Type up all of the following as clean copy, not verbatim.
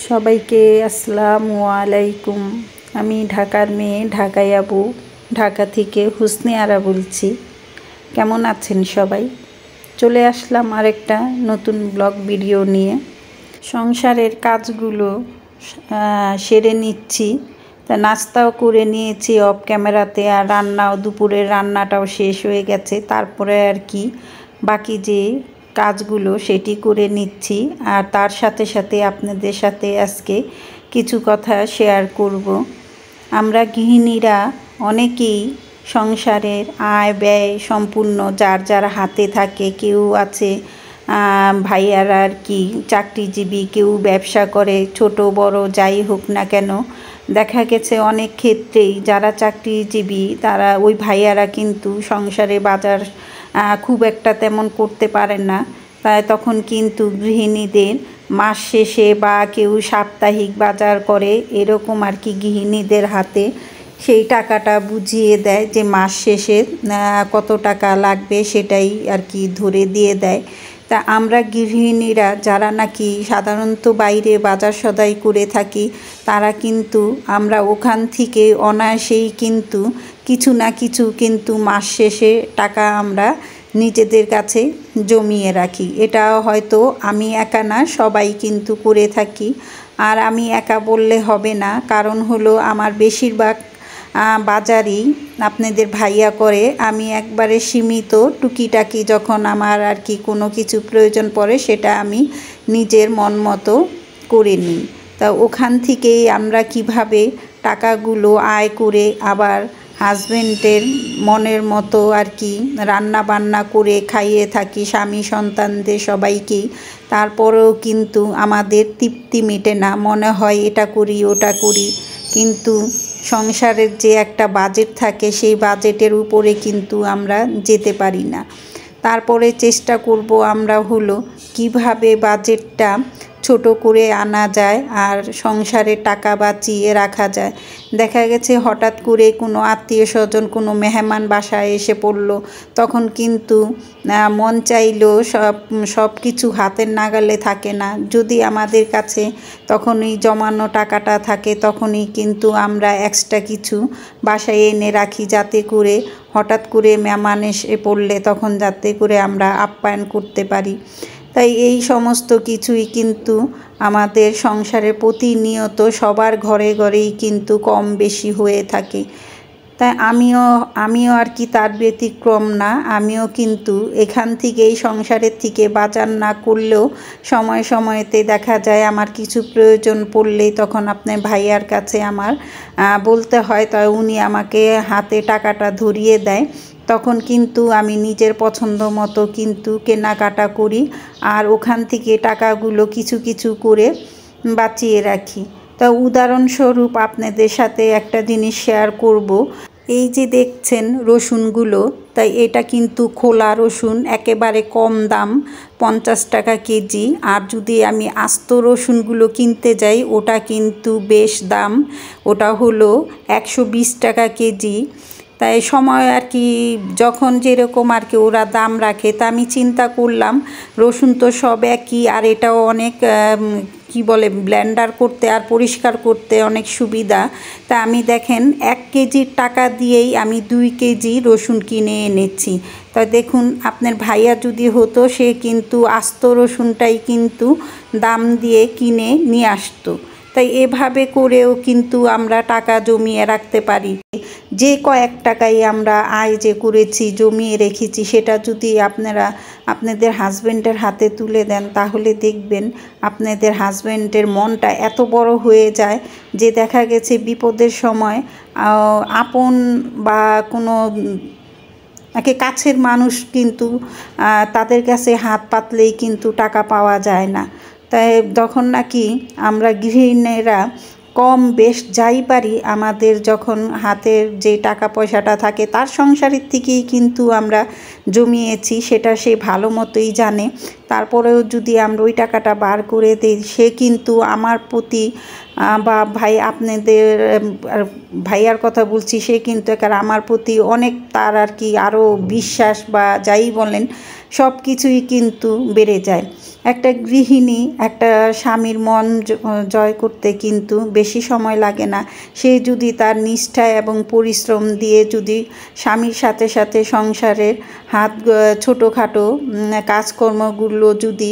সবাইকে আসসালামু আলাইকুম। আমি ঢাকার মেয়ে, ঢাকায় আবু, ঢাকা থেকে হুসনি আরা বলছি। কেমন আছেন সবাই? চলে আসলাম আরেকটা নতুন ব্লগ ভিডিও নিয়ে। সংসারের কাজগুলো সেরে নিচ্ছি, তা নাস্তাও করে নিয়েছি অফ ক্যামেরাতে, আর রান্নাও, দুপুরের রান্নাটাও শেষ হয়ে গেছে। তারপরে আর কি বাকি যে কাজগুলো সেটি করে নিচ্ছি, আর তার সাথে সাথে আপনাদের সাথে আজকে কিছু কথা শেয়ার করব। আমরা গৃহিণীরা অনেকেই সংসারের আয় ব্যয় সম্পূর্ণ যার যার হাতে থাকে। কেউ আছে ভাইয়ারা আর কি চাকরিজীবী, কেউ ব্যবসা করে, ছোট বড় যাই হোক না কেন। দেখা গেছে অনেক ক্ষেত্রেই যারা চাকরিজীবী তারা ওই ভাইয়ারা কিন্তু সংসারে বাজার খুব একটা তেমন করতে পারেন না। তাই তখন কিন্তু গৃহিণীদের মাস শেষে বা কেউ সাপ্তাহিক বাজার করে, এরকম আর কি গৃহিণীদের হাতে সেই টাকাটা বুঝিয়ে দেয় যে মাস শেষে কত টাকা লাগবে সেটাই আর কি ধরে দিয়ে দেয়। তা আমরা গৃহিণীরা যারা নাকি সাধারণত বাইরে বাজার সদাই করে থাকি, তারা কিন্তু আমরা ওখান থেকে অনায়াসেই কিন্তু কিছু না কিছু কিন্তু মাস শেষে টাকা আমরা নিজেদের কাছে জমিয়ে রাখি। এটা হয়তো আমি একা না, সবাই কিন্তু করে থাকি। আর আমি একা বললে হবে না, কারণ হলো আমার বেশিরভাগ বাজারই আপনাদের ভাইয়া করে। আমি একবারে সীমিত টুকিটাকি যখন আমার আর কি কোনো কিছু প্রয়োজন পড়ে সেটা আমি নিজের মন মতো করে নিই। তা ওখান থেকেই আমরা কিভাবে টাকাগুলো আয় করে আবার হাজবেন্ডের মনের মতো আর কি রান্না বান্না করে খাইয়ে থাকি স্বামী সন্তানদের সবাইকেই। তারপরেও কিন্তু আমাদের তৃপ্তি মেটে না, মনে হয় এটা করি ওটা করি, কিন্তু সংসারের যে একটা বাজেট থাকে সেই বাজেটের উপরে কিন্তু আমরা যেতে পারি না। তারপরে চেষ্টা করব আমরা হলো কিভাবে বাজেটটা ছোট করে আনা যায় আর সংসারে টাকা বাঁচিয়ে রাখা যায়। দেখা গেছে হঠাৎ করে কোনো আত্মীয় স্বজন, কোনো মেহমান বাসায় এসে পড়ল, তখন কিন্তু মন চাইলেও সব কিছু হাতের নাগালে থাকে না। যদি আমাদের কাছে তখনই জমানো টাকাটা থাকে, তখনই কিন্তু আমরা এক্সট্রা কিছু বাসায় এনে রাখি, যাতে করে হঠাৎ করে মেহমান এসে পড়লে তখন যাতে করে আমরা আপ্যায়ন করতে পারি। তাই এই সমস্ত কিছুই কিন্তু আমাদের সংসারে প্রতিনিয়ত সবার ঘরে ঘরেই কিন্তু কম বেশি হয়ে থাকে। তাই আমিও আর কি তার ব্যতিক্রম না। আমিও কিন্তু এখান থেকেই সংসারের থেকে বাজার না করলেও সময় সময়তে দেখা যায় আমার কিছু প্রয়োজন পড়লেই তখন আপনার ভাইয়ার কাছে আমার বলতে হয়, তাই উনি আমাকে হাতে টাকাটা ধরিয়ে দেয়। তখন কিন্তু আমি নিজের পছন্দ মতো কিন্তু কেনাকাটা করি, আর ওখান থেকে টাকাগুলো কিছু কিছু করে বাঁচিয়ে রাখি। তা উদাহরণস্বরূপ আপনাদের সাথে একটা জিনিস শেয়ার করব। এই যে দেখছেন রসুনগুলো, তাই এটা কিন্তু খোলা রসুন, একেবারে কম দাম, 50 টাকা কেজি। আর যদি আমি আস্ত রসুনগুলো কিনতে যাই ওটা কিন্তু বেশ দাম, ওটা হলো 120 টাকা কেজি। তাই সময় আর কি যখন যেরকম আর কি ওরা দাম রাখে, তা আমি চিন্তা করলাম রসুন তো সব একই, আর এটাও অনেক কি বলে ব্লেন্ডার করতে আর পরিষ্কার করতে অনেক সুবিধা। তা আমি দেখেন 1 কেজির টাকা দিয়েই আমি 2 কেজি রসুন কিনে এনেছি। তা দেখুন আপনার ভাইয়া যদি হতো সে কিন্তু আস্ত রসুনটাই কিন্তু দাম দিয়ে কিনে নিয়ে আসতো। তাই এভাবে করেও কিন্তু আমরা টাকা জমিয়ে রাখতে পারি। যে কয়েক টাকাই আমরা আয় যে করেছি জমিয়ে রেখেছি, সেটা যদি আপনারা আপনাদের হাজব্যান্ডের হাতে তুলে দেন, তাহলে দেখবেন আপনাদের হাজব্যান্ডের মনটা এত বড় হয়ে যায় যে দেখা গেছে বিপদের সময় আপন বা কোনো একে কাছের মানুষ কিন্তু তাদের কাছে হাত পাতলেই কিন্তু টাকা পাওয়া যায় না। তাই তখন নাকি আমরা গৃহিণীরা কম বেশ যাই পারি, আমাদের যখন হাতের যে টাকা পয়সাটা থাকে তার সংসারের থেকেই কিন্তু আমরা জমিয়েছি, সেটা সে ভালো মতোই জানে। তারপরেও যদি আমরা ওই টাকাটা বার করে দিই, সে কিন্তু আমার প্রতি বা আপনাদের ভাইয়ার কথা বলছি, সে কিন্তু আমার প্রতি অনেক তার আর কি আরও বিশ্বাস বা যাই বলেন সব কিছুই কিন্তু বেড়ে যায়। একটা গৃহিণী একটা স্বামীর মন জয় করতে কিন্তু বেশি সময় লাগে না। সে যদি তার নিষ্ঠা এবং পরিশ্রম দিয়ে যদি স্বামীর সাথে সাথে সংসারের ছোটোখাটো কাজকর্মগুলো যদি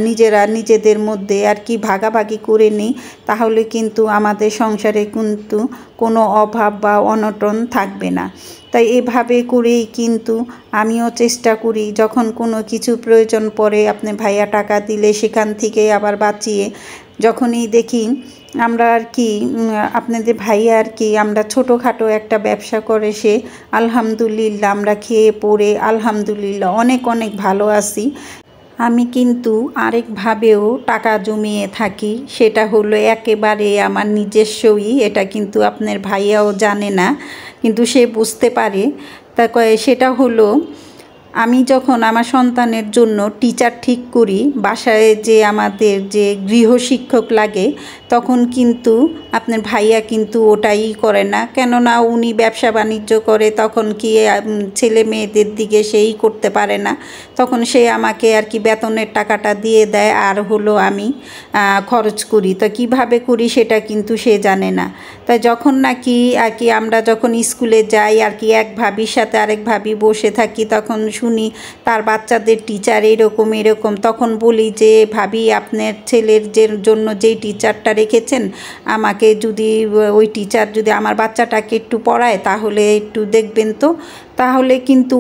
নিজেরা নিজেদের মধ্যে আর কি ভাগাভাগি করে নিই, তাহলে কিন্তু আমাদের সংসারে কিন্তু কোনো অভাব বা অনটন থাকবে না। তাই এভাবে করেই কিন্তু আমিও চেষ্টা করি, যখন কোনো কিছু প্রয়োজন পড়ে আপনি ভাইয়া টাকা দিলে সেখান থেকে আবার বাঁচিয়ে যখনই দেখি আমরা আর কি আপনাদের ভাইয়া আর কি আমরা ছোটোখাটো একটা ব্যবসা করে সে আলহামদুলিল্লাহ আমরা খেয়ে পড়ে আলহামদুলিল্লাহ অনেক অনেক ভালো আছি। আমি কিন্তু আরেকভাবেও টাকা জমিয়ে থাকি, সেটা হলো একেবারে আমার নিজস্বই। এটা কিন্তু আপনার ভাইয়াও জানে না, কিন্তু সে বুঝতে পারে। তা সেটা হলো আমি যখন আমার সন্তানের জন্য টিচার ঠিক করি, বাসায় যে আমাদের যে গৃহশিক্ষক লাগে, তখন কিন্তু আপনার ভাইয়া কিন্তু ওটাই করে না, কেননা উনি ব্যবসা বাণিজ্য করে, তখন কি ছেলে মেয়েদের দিকে সেই করতে পারে না। তখন সে আমাকে আর কি বেতনের টাকাটা দিয়ে দেয়, আর হলো আমি খরচ করি। তো কিভাবে করি সেটা কিন্তু সে জানে না। তাই যখন নাকি আর কি আমরা যখন স্কুলে যাই আর কি এক ভাবির সাথে আরেক ভাবি বসে থাকি, তখন শুনি তার বাচ্চাদের টিচার এরকম এরকম, তখন বলি যে ভাবি আপনার ছেলের জন্য যেই টিচারটা রেখেছেন, আমাকে যদি ওই টিচার যদি আমার বাচ্চাটাকে একটু পড়ায় তাহলে একটু দেখবেন তো। তাহলে কিন্তু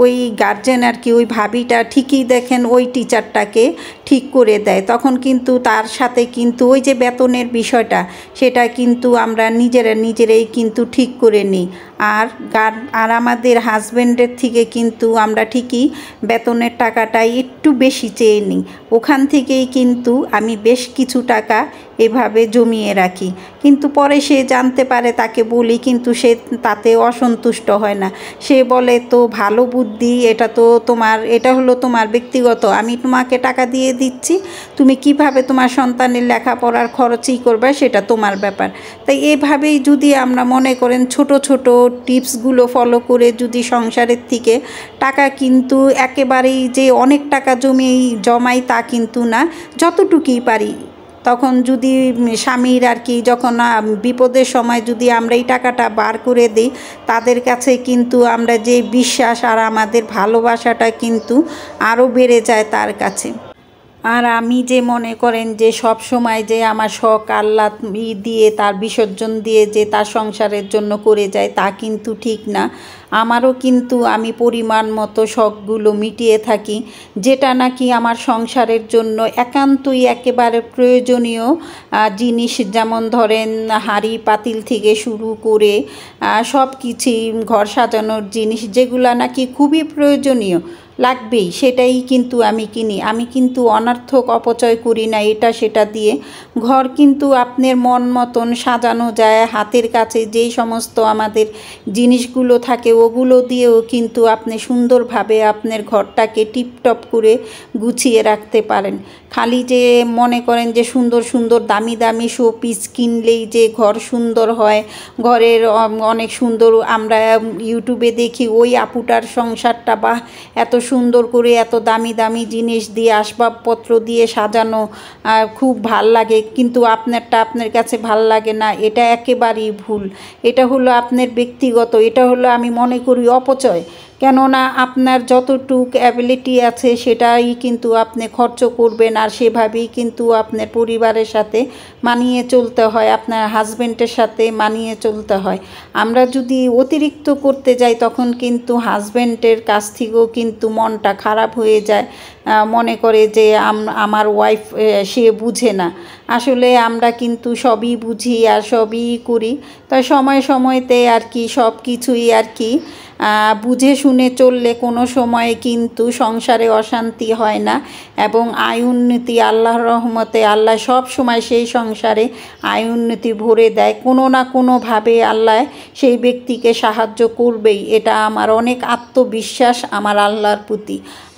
ওই গার্জেন আর কি ওই ভাবিটা ঠিকই দেখেন ওই টিচারটাকে ঠিক করে দেয়। তখন কিন্তু তার সাথে কিন্তু ওই যে বেতনের বিষয়টা সেটা কিন্তু আমরা নিজেরাই কিন্তু ঠিক করে নিই। আর আমাদের হাজব্যান্ডের থেকে কিন্তু আমরা ঠিকই বেতনের টাকাটা একটু বেশি চেয়ে নিই। ওখান থেকেই কিন্তু আমি বেশ কিছু টাকা এভাবে জমিয়ে রাখি। কিন্তু পরে সে জানতে পারে, তাকে বলি, কিন্তু সে তাতে অসন্তুষ্ট হয় না। সে বলে তো ভালো বুদ্ধি, এটা হলো তোমার ব্যক্তিগত, আমি তোমাকে টাকা দিয়ে দিচ্ছি, তুমি কিভাবে তোমার সন্তানের লেখাপড়ার খরচই করবে সেটা তোমার ব্যাপার। তাই এভাবেই যদি আমরা মনে করেন ছোট ছোট টিপসগুলো ফলো করে যদি সংসারের থেকে টাকা কিন্তু একেবারেই যে অনেক টাকা জমাই তা কিন্তু না, যতটুকুই পারি। তখন যদি স্বামীর আর কি যখন বিপদের সময় যদি আমরা এই টাকাটা বার করে দিই, তাদের কাছে কিন্তু আমরা যে বিশ্বাস আর আমাদের ভালোবাসাটা কিন্তু আরও বেড়ে যায় তার কাছে। আর আমি যে মনে করেন যে সব সময় যে আমার শখ আহ্লাদ দিয়ে তার বিসর্জন দিয়ে যে তার সংসারের জন্য করে যায়, তা কিন্তু ঠিক না। আমারও কিন্তু আমি পরিমাণ মতো শখগুলো মিটিয়ে থাকি, যেটা নাকি আমার সংসারের জন্য একান্তই একেবারে প্রয়োজনীয় জিনিস। যেমন ধরেন হাঁড়ি পাতিল থেকে শুরু করে সব কিছুই, ঘর সাজানোর জিনিস যেগুলো নাকি খুবই প্রয়োজনীয় লাগবেই, সেটাই কিন্তু আমি কিনি। আমি কিন্তু অনর্থক অপচয় করি না এটা সেটা দিয়ে। ঘর কিন্তু আপনার মন মতন সাজানো যায়, হাতের কাছে যেই সমস্ত আমাদের জিনিসগুলো থাকে ওগুলো দিয়েও কিন্তু আপনি সুন্দরভাবে আপনার ঘরটাকে টিপটপ করে গুছিয়ে রাখতে পারেন। খালি যে মনে করেন যে সুন্দর সুন্দর দামি দামি শোপিস কিনলেই যে ঘর সুন্দর হয়, ঘরের অনেক সুন্দর আমরা ইউটিউবে দেখি ওই আপুটার সংসারটা বা এত সুন্দর করে এত দামি দামি জিনিস দিয়ে আসবাবপত্র দিয়ে সাজানো, খুব ভাল লাগে, কিন্তু আপনারটা আপনার কাছে ভাল লাগে না, এটা একেবারেই ভুল। এটা হলো আপনার ব্যক্তিগত, এটা হলো আমি মনে করি অপচয়। কেননা আপনার যতটুক অ্যাবিলিটি আছে সেটাই কিন্তু আপনি খরচ করবেন, আর সেভাবেই কিন্তু আপনার পরিবারের সাথে মানিয়ে চলতে হয়, আপনার হাজব্যান্ডের সাথে মানিয়ে চলতে হয়। আমরা যদি অতিরিক্ত করতে যাই তখন কিন্তু হাজব্যান্ডের কাছ থেকেও কিন্তু মনটা খারাপ হয়ে যায়, মনে করে যে আমার ওয়াইফ সে বুঝে না। আসলে আমরা কিন্তু সবই বুঝি আর সবই করি। তাই সময় সময়তে আর কি সব কিছুই আর কি বুঝে শুনে চললে কোনো সময়ে কিন্তু সংসারে অশান্তি হয় না, এবং আয় উন্নতি আল্লাহর রহমতে আল্লাহ সব সময় সেই সংসারে আয় উন্নতি ভরে দেয়। কোনো না কোনোভাবে আল্লাহ সেই ব্যক্তিকে সাহায্য করবেই, এটা আমার অনেক আত্মবিশ্বাস আমার আল্লাহর প্রতি।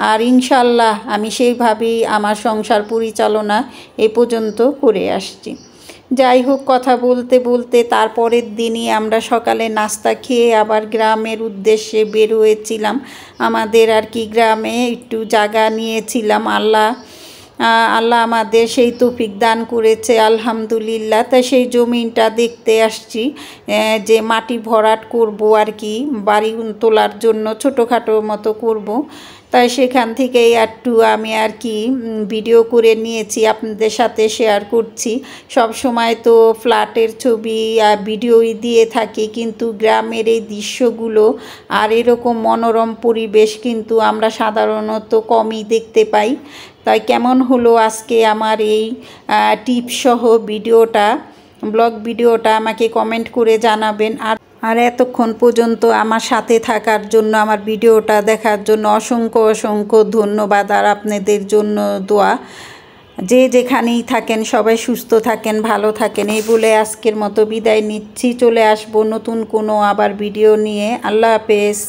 আর ইনশাআল্লাহ আমি সেইভাবেই আমার সংসার পরিচালনা এ পর্যন্ত করে আসছি। যাই হোক, কথা বলতে বলতে তারপরের দিনই আমরা সকালে নাস্তা খেয়ে আবার গ্রামের উদ্দেশ্যে বের হয়েছিলাম। আমাদের আর কি গ্রামে একটু জায়গা নিয়েছিলাম, আল্লাহ আমাদের সেই তৌফিক দান করেছে আলহামদুলিল্লাহ। তাই সেই জমিটা দেখতে আসছি, যে মাটি ভরাট করব আর কি, বাড়ি তোলার জন্য ছোটোখাটো মতো করব। তাই সেখান থেকেই একটু আমি আর কি ভিডিও করে নিয়েছি, আপনাদের সাথে শেয়ার করছি। সব সময় তো ফ্ল্যাটের ছবি ভিডিওই দিয়ে থাকি, কিন্তু গ্রামের এই দৃশ্যগুলো আর এরকম মনোরম পরিবেশ কিন্তু আমরা সাধারণত কমই দেখতে পাই। তাই কেমন হলো আজকে আমার এই টিপসহ ভিডিওটা, ব্লগ ভিডিওটা, আমাকে কমেন্ট করে জানাবেন। আর এতক্ষণ পর্যন্ত আমার সাথে থাকার জন্য, আমার ভিডিওটা দেখার জন্য অসংখ্য অসংখ্য ধন্যবাদ। আর আপনাদের জন্য দোয়া। যে যেখানেই থাকেন সবাই সুস্থ থাকেন, ভালো থাকেন, এই বলে আজকের মতো বিদায় নিচ্ছি। চলে আসবো নতুন কোনো আবার ভিডিও নিয়ে। আল্লাহ হাফেজ।